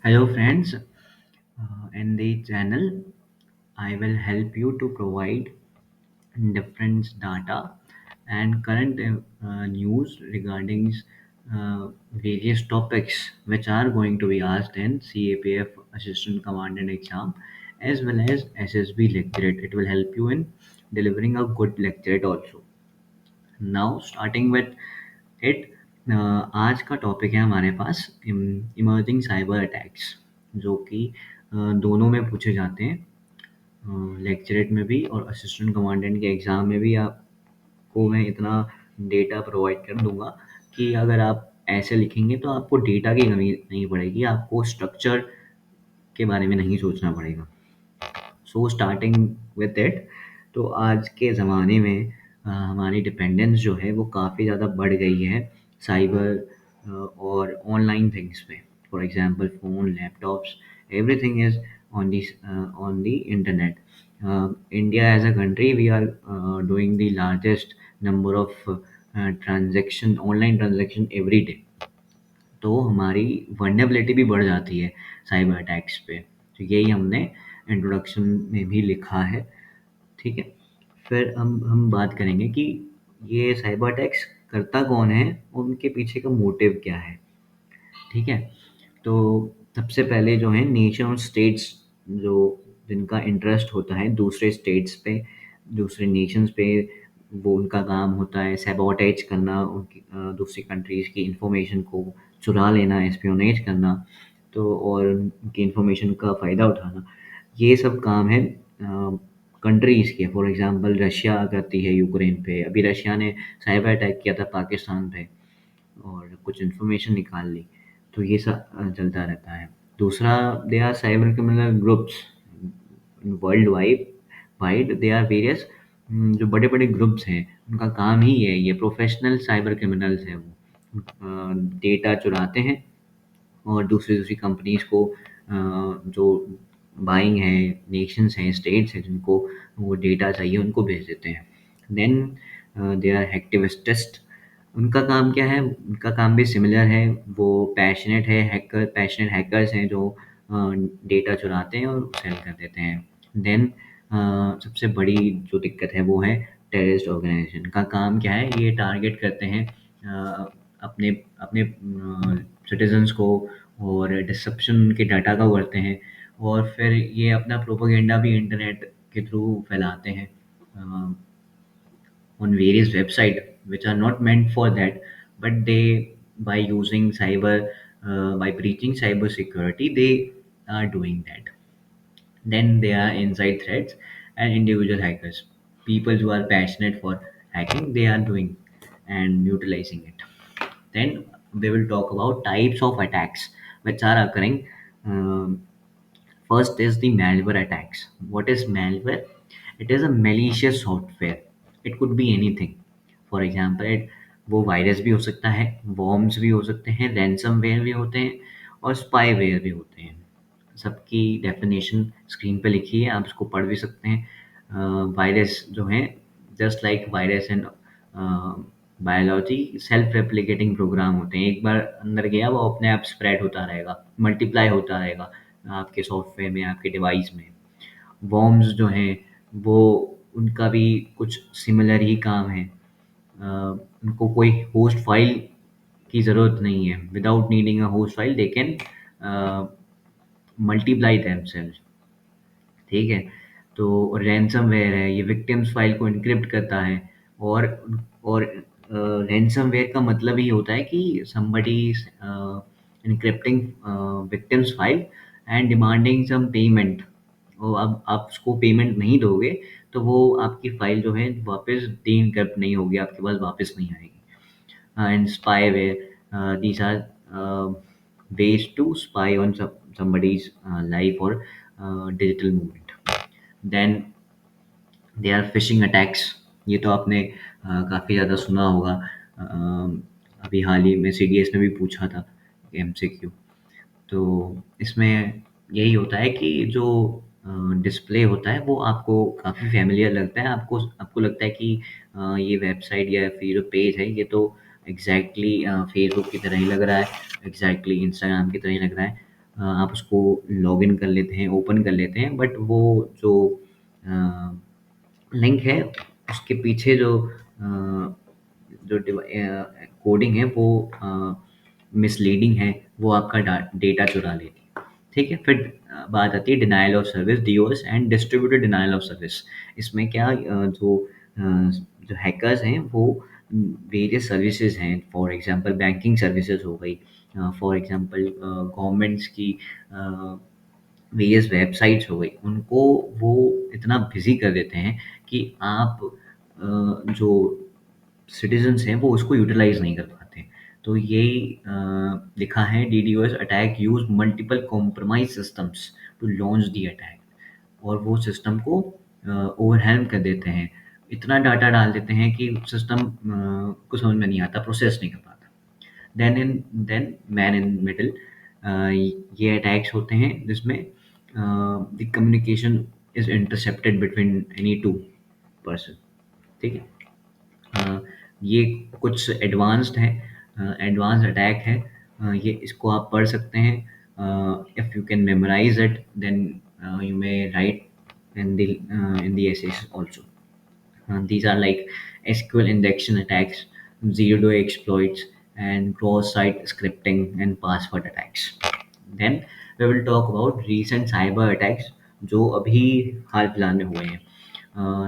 Hello, friends. In the channel, I will help you to provide different data and current news regarding various topics which are going to be asked in CAPF Assistant Commandant exam as well as SSB lecturate. It will help you in delivering a good lecturate also. Now starting with it आज का topic है हमारे पास emerging cyber attacks जो कि दोनों में पूछे जाते हैं लेक्चरेट में भी और असिस्टेंट कमांडेंट के एग्ज़ाम में भी आपको मैं इतना डेटा प्रोवाइड कर दूंगा कि अगर आप ऐसे लिखेंगे तो आपको डेटा की कमी नहीं पड़ेगी, आपको स्ट्रक्चर के बारे में नहीं सोचना पड़ेगा। सो स्टार्टिंग विद इट, तो आज के ज़माने में हमारी डिपेंडेंस जो है वो काफ़ी ज़्यादा बढ़ गई है साइबर और ऑनलाइन थिंग्स पे। For example phone, laptops, everything is on the internet. India as a country we are doing the largest number of transaction, online transaction every day. तो हमारी वल्नरेबिलिटी भी बढ़ जाती है साइबर अटैक्स पे। तो यही हमने इंट्रोडक्शन में भी लिखा है, ठीक है। फिर हम बात करेंगे कि ये साइबर अटैक्स करता कौन है और उनके पीछे का मोटिव क्या है, ठीक है। तो सबसे पहले जो है नेशन और स्टेट्स, जो जिनका इंटरेस्ट होता है दूसरे स्टेट्स पे, दूसरे नेशंस पे, वो उनका काम होता है सैबोटेज करना, उनकी दूसरी कंट्रीज़ की इंफॉर्मेशन को चुरा लेना, एस्पियोनेज करना, तो और उनकी इंफॉर्मेशन का फ़ायदा उठाना। ये सब काम है कंट्रीज़ के। फॉर एग्जांपल रशिया करती है यूक्रेन पे। अभी रशिया ने साइबर अटैक किया था पाकिस्तान पे और कुछ इन्फॉर्मेशन निकाल ली। तो ये सब चलता रहता है। दूसरा, they are cyber criminal groups world wide wide they are various. जो बड़े बड़े ग्रुप्स हैं उनका काम ही है, ये प्रोफेशनल साइबर क्रिमिनल्स हैं। वो डेटा चुराते हैं और दूसरी दूसरी कंपनीज को जो बाइंग है, नेशंस हैं, स्टेट्स हैं जिनको वो डेटा चाहिए उनको भेज देते हैं। Then they are activist. उनका काम क्या है? उनका काम भी सिमिलर है। वो पैशनेट हैकर्स हैं जो डेटा चुराते हैं और सेल कर देते हैं। देन सबसे बड़ी जो दिक्कत है वो है टेररिस्ट ऑर्गेनाइजेशन का काम क्या है? ये टारगेट करते हैं अपने अपने सिटीजन्स को और डिसेप्शन उनके डाटा का करते हैं और फिर ये अपना प्रोपेगेंडा भी इंटरनेट के थ्रू फैलाते हैं on various websites which are not meant for that, but they, by using by breaching cyber security, they are doing that. Then there are inside threats and individual hackers, people who are passionate for hacking, they are doing and utilizing it. Then we will talk about types of attacks which are occurring. First is the malware attacks. What is malware? It is a malicious software. It could be anything. For example, वो virus भी हो सकता है, worms भी हो सकते हैं, ransomware भी होते हैं और स्पाईवेयर भी होते हैं। सबकी डेफिनेशन स्क्रीन पे लिखी है, आप इसको पढ़ भी सकते हैं। वायरस जो है, just like virus and biology, self replicating program होते हैं। एक बार अंदर गया वो अपने आप स्प्रेड होता रहेगा, मल्टीप्लाई होता रहेगा आपके सॉफ्टवेयर में, आपके डिवाइस में। वॉर्म्स जो हैं वो, उनका भी कुछ सिमिलर ही काम है। उनको कोई होस्ट फाइल की ज़रूरत नहीं है। Without needing a host file they can multiply themselves, ठीक है। तो रैनसमवेयर है, ये विक्टिम्स फाइल को एन्क्रिप्ट करता है और रैनसमवेयर का मतलब ही होता है कि somebody encrypting victims file and demanding some payment. और अब आप उसको पेमेंट नहीं दोगे तो वो आपकी फाइल जो है वापस डीएनक्रिप्ट नहीं होगी, आपके पास वापस नहीं आएगी। And spyware. These are ways to spy on somebody's life or digital movement. Then they are phishing attacks. ये तो आपने काफ़ी ज़्यादा सुना होगा। अभी हाल ही में सीडीएस में भी पूछा था एमसीक्यू। तो इसमें यही होता है कि जो डिस्प्ले होता है वो आपको काफ़ी फ़ैमिलियर लगता है। आपको आपको लगता है कि ये वेबसाइट या फिर जो पेज है ये तो एग्ज़ैक्टली फ़ेसबुक की तरह ही लग रहा है, एग्ज़ैक्टली इंस्टाग्राम की तरह ही लग रहा है। आप उसको लॉगिन कर लेते हैं, ओपन कर लेते हैं, बट वो जो लिंक है उसके पीछे जो जो कोडिंग है वो मिसलीडिंग है, वो आपका डेटा चुरा लेगी। ठीक है, फिर बात आती है denial of service, DOS and distributed denial of service. इसमें क्या जो हैकर्स हैं वो वेरियस सर्विसेज हैं, फॉर एग्जांपल बैंकिंग सर्विसेज हो गई, फॉर एग्जांपल गवर्नमेंट्स की वेरियस वेबसाइट्स हो गई, उनको वो इतना बिजी कर देते हैं कि आप जो सिटीजन्स हैं वो उसको यूटिलाइज नहीं कर पाते। तो यही लिखा है, DDoS attack use multiple compromise systems to launch the attack. और वो सिस्टम को ओवरहेल्म कर देते हैं, इतना डाटा डाल देते हैं कि सिस्टम को समझ में नहीं आता, प्रोसेस नहीं कर पाता। देन मैन इन मिडल, ये अटैक्स होते हैं जिसमें the communication is intercepted between any two person. ठीक है, अ, ये कुछ एडवांस्ड है, एडवांस अटैक है। ये इसको आप पढ़ सकते हैं। If you can memorize it then you may write in the essays also. These are like SQL injection attacks, zero-day exploits, and cross-site scripting and password attacks. Then we will talk about recent cyber attacks जो अभी हाल फिलहाल में हुए हैं।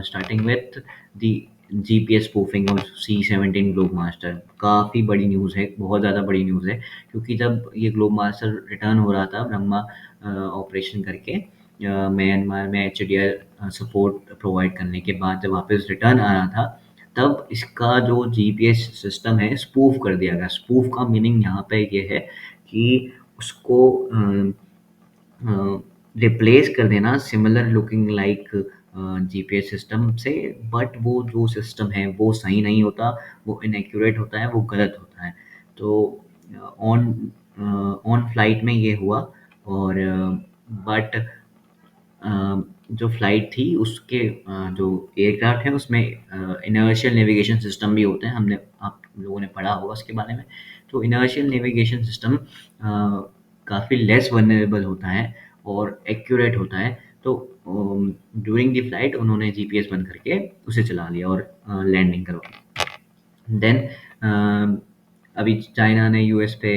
Starting with the GPS spoofing of C-17 globe master. काफ़ी बड़ी news है, बहुत ज़्यादा बड़ी न्यूज़ है, क्योंकि जब ये ग्लोब मास्टर रिटर्न हो रहा था ब्रह्मा ऑपरेशन करके, म्यांमार में एचडीआर सपोर्ट प्रोवाइड करने के बाद जब वापस रिटर्न आ रहा था, तब इसका जो जीपीएस सिस्टम है स्पूफ कर दिया गया। स्पूफ का मीनिंग यहाँ पे ये है कि उसको रिप्लेस कर देना similar looking like GPS system से, बट वो जो सिस्टम है वो सही नहीं होता, वो इनएक्यूरेट होता है, वो गलत होता है। तो ऑन ऑन फ्लाइट में ये हुआ, और बट जो फ्लाइट थी उसके जो एयरक्राफ्ट है उसमें इनर्शियल नेविगेशन सिस्टम भी होते हैं, हमने आप लोगों ने पढ़ा होगा उसके बारे में। तो इनर्शियल नेविगेशन सिस्टम काफ़ी लेस वल्नरेबल होता है और एक्यूरेट होता है। तो ड्यूरिंग द फ्लाइट उन्होंने जीपीएस बंद करके उसे चला लिया और लैंडिंग करवा। देन अभी चाइना ने यूएस पे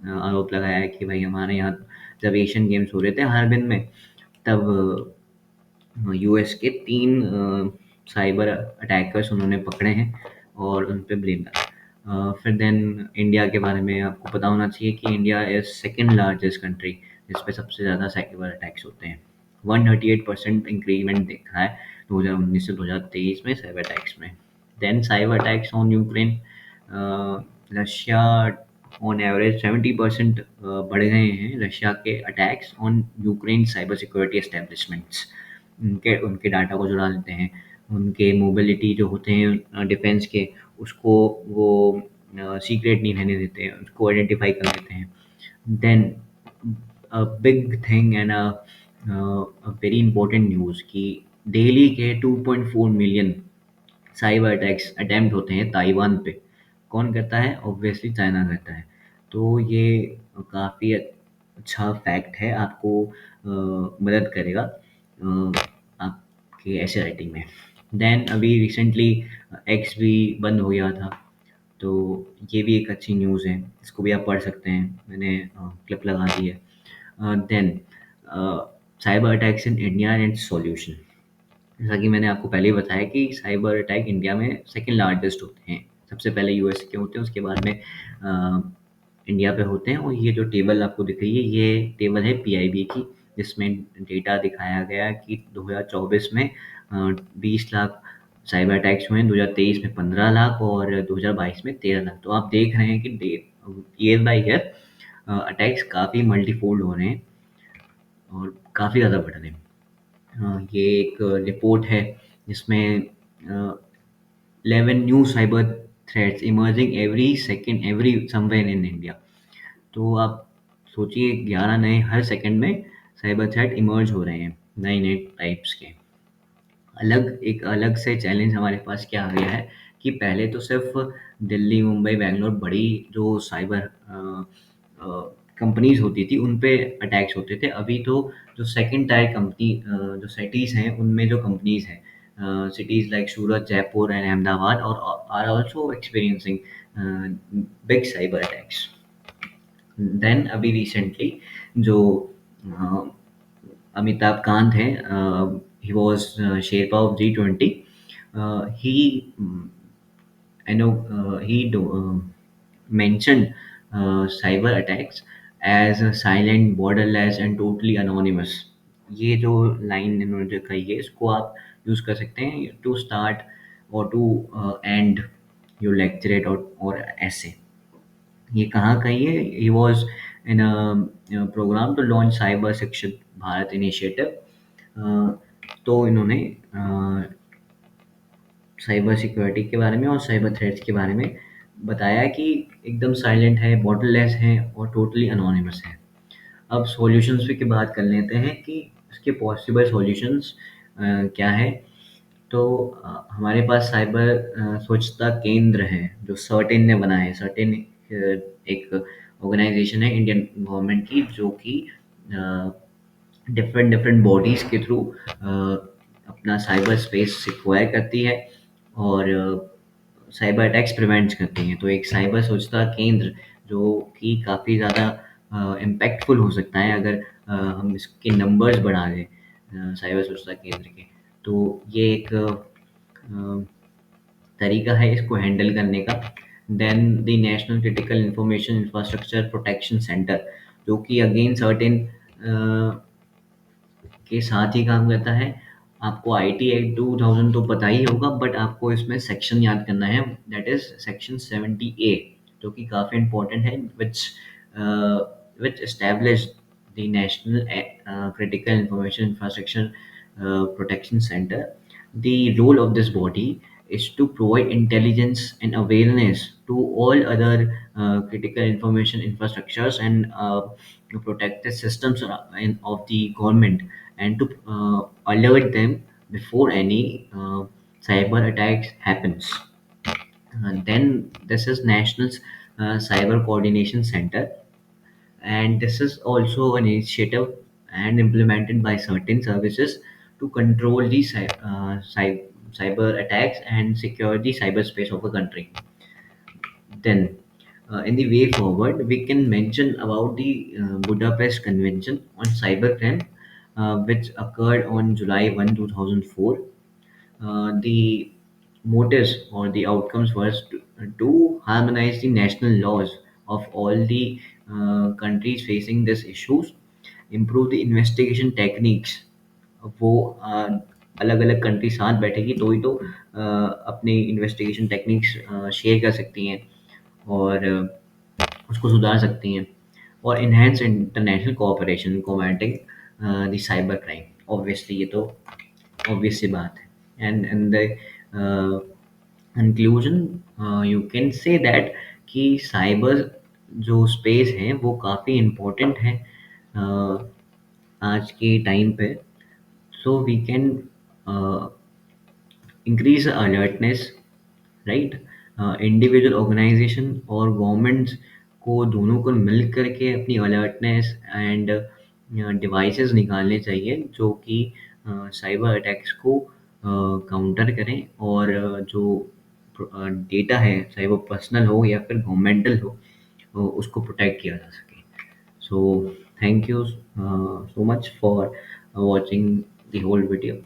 आरोप लगाया है कि भाई हमारे यहाँ जब एशियन गेम्स हो रहे थे हार्बिन में, तब यूएस के 3 साइबर अटैकर्स उन्होंने पकड़े हैं और उन पे ब्लेम डाला। फिर देन इंडिया के बारे में आपको पता होना चाहिए कि India is second largest country जिस पे सबसे ज़्यादा साइबर अटैक्स होते हैं। 138% इंक्रीमेंट देखा है 2019 से 2023 में साइबर अटैक्स में। Then cyber attacks on Ukraine, Russia on average 70% बढ़ गए हैं रशिया के attacks on Ukraine cyber security establishments. उनके उनके डाटा को चुरा लेते हैं, उनके मोबिलिटी जो होते हैं डिफेंस के, उसको वो सीक्रेट नहीं रहने देते हैं, उसको आइडेंटिफाई कर लेते हैं। Then a big thing and very important news कि डेली के 2.4 मिलियन साइबर अटैक्स अटेम्प्ट होते हैं ताइवान पे। कौन करता है? ऑब्वियसली चाइना करता है। तो ये काफ़ी अच्छा फैक्ट है, आपको मदद करेगा आपके ऐसे राइटिंग में। देन अभी रिसेंटली एक्स भी बंद हो गया था, तो ये भी एक अच्छी न्यूज़ है, इसको भी आप पढ़ सकते हैं, मैंने क्लिप लगा दी है। Then cyber attacks in India and solution. जैसा कि मैंने आपको पहले ही बताया कि साइबर अटैक इंडिया में सेकंड लार्जेस्ट होते हैं, सबसे पहले यूएस के होते हैं, उसके बाद में इंडिया पे होते हैं। और ये जो टेबल आपको दिख रही है, ये टेबल है पीआईबी की, जिसमें डेटा दिखाया गया कि 2024 में 20 लाख साइबर अटैक्स हुए हैं, 2023 में 15 लाख और 2022 में 13 लाख। तो आप देख रहे हैं कि ईयर बाई ईयर अटैक्स काफ़ी मल्टीफोल्ड हो रहे हैं और काफ़ी ज़्यादा बढ़ रहे हैं। ये एक रिपोर्ट है जिसमें 11 new cyber threats emerging every second every somewhere in India. तो आप सोचिए 11 नए हर सेकंड में साइबर थ्रेट इमर्ज हो रहे हैं, नए नए टाइप्स के। एक अलग से चैलेंज हमारे पास क्या आ गया है कि पहले तो सिर्फ दिल्ली, मुंबई, बैंगलोर बड़ी जो साइबर कंपनीज होती थी उन पे अटैक्स होते थे। अभी तो जो सेकंड टायर कंपनी जो सिटीज़ हैं उनमें जो कंपनीज हैं, cities like Surat, Jaipur and Ahmedabad और are also experiencing big cyber attacks. Then अभी रिसेंटली जो अ, अमिताभ कांत हैं, he was sherpa of G20, he mentioned cyber attacks as silent, borderless and totally anonymous। ये जो लाइन इन्होंने जो कही है इसको आप यूज़ कर सकते हैं टू स्टार्ट और टू एंड योर लेक्चरेट और ऐसे। ये कहाँ कही है? He was in program to launch cyber Shikshit Bharat initiative. तो इन्होंने साइबर सिक्योरिटी के बारे में और साइबर थ्रेट्स के बारे में बताया कि एकदम साइलेंट है, बॉर्डरलेस है और टोटली अनोनिमस है। अब सॉल्यूशंस पे की बात कर लेते हैं कि इसके पॉसिबल सॉल्यूशंस क्या है। तो हमारे पास साइबर स्वच्छता केंद्र है जो सर्टेन ने बनाया है। सर्टेन एक ऑर्गेनाइजेशन है इंडियन गवर्नमेंट की, जो कि डिफरेंट डिफरेंट बॉडीज़ के थ्रू अपना साइबर स्पेस सिक्योर करती है और साइबर अटैक्स प्रिवेंट करती हैं। तो एक साइबर स्वच्छता केंद्र जो कि काफ़ी ज़्यादा इम्पैक्टफुल हो सकता है अगर हम इसके नंबर्स बढ़ा दें साइबर स्वच्छता केंद्र के। तो ये एक तरीका है इसको हैंडल करने का। Then the national critical information infrastructure protection centre, जो कि अगेन सर्टेन के साथ ही काम करता है। आपको आईटी एक्ट 2000 तो पता ही होगा, बट आपको इसमें सेक्शन याद करना है, दैट इज सेक्शन 70A, जो कि काफ़ी इंपॉर्टेंट है, which establish the national critical information infrastructure protection centre. The role of this body is to provide intelligence and awareness to all other critical information infrastructures and to protect the systems of the government, and to alert them before any cyber attacks happens. Then this is National Cyber Coordination Center, and this is also an initiative and implemented by certain services to control the cyber attacks and secure the cyberspace of a country. Then, in the way forward, we can mention about the Budapest Convention on Cybercrime, which occurred on July 1, 2004. The motives or the outcomes was to harmonize the national laws of all the countries facing these issues, improve the investigation techniques। वो अलग अलग country साथ बैठेगी तो ही तो अपनी investigation techniques share कर सकती हैं और उसको सुधार सकती हैं। और enhance international cooperation combating the cyber crime. Obviously ये तो ऑब्वियस सी बात है। And in the conclusion you can say that कि साइबर जो स्पेस है वो काफ़ी इम्पोर्टेंट है आज के टाइम पे। So we can increase alertness, right. Individual organisation और गवर्नमेंट्स को दोनों को मिल करके अपनी अलर्टनेस एंड डिवाइसेस निकालने चाहिए जो कि साइबर अटैक्स को काउंटर करें और जो डेटा है, चाहे वो पर्सनल हो या फिर गवर्नमेंटल हो, उसको प्रोटेक्ट किया जा सके। So thank you so much for watching the whole video।